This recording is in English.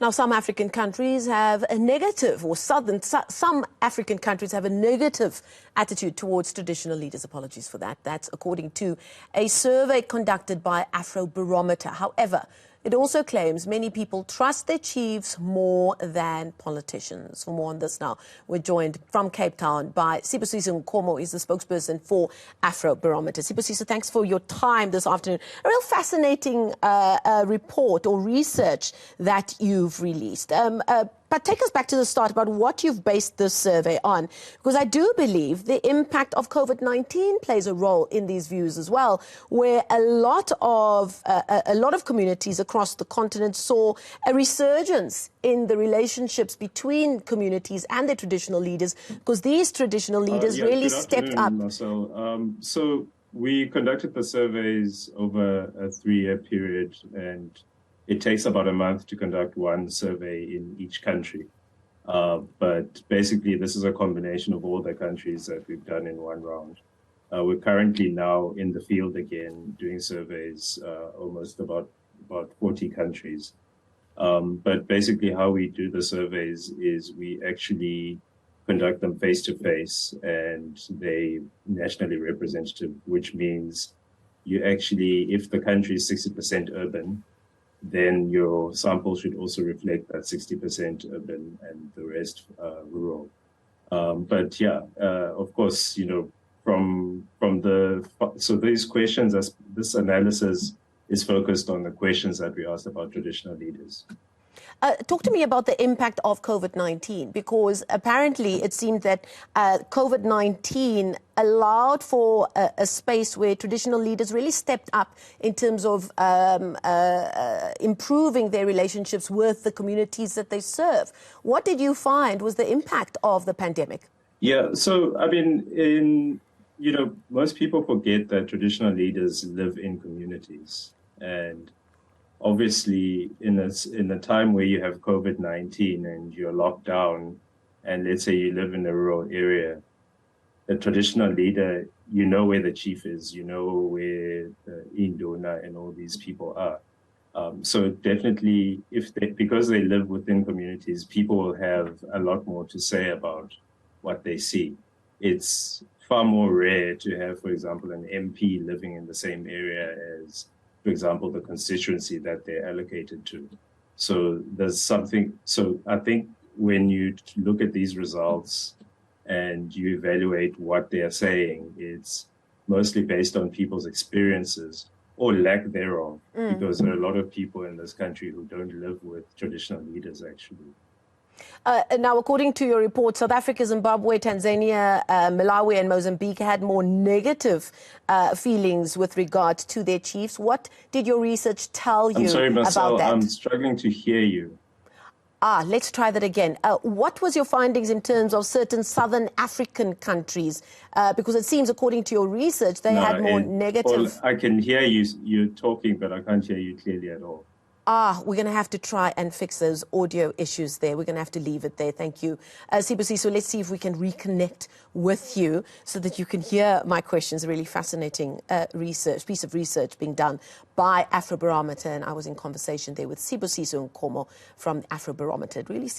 Now, some African countries have a negative, or some African countries have a negative attitude towards traditional leaders. Apologies for that. That's according to a survey conducted by Afrobarometer. However, it also claims many people trust their chiefs more than politicians. For more on this now, we're joined from Cape Town by Sibusiso Nkomo. He's the spokesperson for Afrobarometer. Sibusiso, thanks for your time this afternoon. A real fascinating report or research that you've released. But take us back to the start about what you've based this survey on, because I do believe the impact of COVID-19 plays a role in these views as well, where a lot of communities across the continent saw a resurgence in the relationships between communities and their traditional leaders, because these traditional leaders really stepped up. Marcelle. So we conducted the surveys over a 3-year period, and it takes about a month to conduct one survey in each country. But basically, this is a combination of all the countries that we've done in one round. We're currently now in the field again, doing surveys, almost about 40 countries. But basically, how we do the surveys is we actually conduct them face-to-face, and they nationally representative, which means you actually, if the country is 60% urban, then your sample should also reflect that 60% urban and the rest rural. But yeah, of course, you know, so these questions, this analysis is focused on the questions that we asked about traditional leaders. Talk to me about the impact of COVID-19, because apparently it seemed that COVID-19 allowed for a space where traditional leaders really stepped up in terms of improving their relationships with the communities that they serve. What did you find was the impact of the pandemic? Yeah, so I mean, you know, most people forget that traditional leaders live in communities, and obviously, in a time where you have COVID-19 and you're locked down, and let's say you live in a rural area, the traditional leader, you know where the chief is, you know where the Induna and all these people are. So definitely, because they live within communities, people will have a lot more to say about what they see. It's far more rare to have, for example, an MP living in the same area as, for example, the constituency that they're allocated to. So there's something, so I think when you look at these results and you evaluate what they're saying, it's mostly based on people's experiences or lack thereof, because there are a lot of people in this country who don't live with traditional leaders, actually. Now, according to your report, South Africa, Zimbabwe, Tanzania, Malawi and Mozambique had more negative feelings with regard to their chiefs. What did your research tell you Marcelle, about that? I'm struggling to hear you. Let's try that again. What was your findings in terms of certain Southern African countries? Because it seems, according to your research, they had more negative... I can hear you're talking, but I can't hear you clearly at all. We're going to have to try and fix those audio issues there. We're going to have to leave it there. Thank you. Sibusiso, let's see if we can reconnect with you so that you can hear my questions. A really fascinating piece of research being done by Afrobarometer. And I was in conversation there with Sibusiso Nkomo from Afrobarometer. It really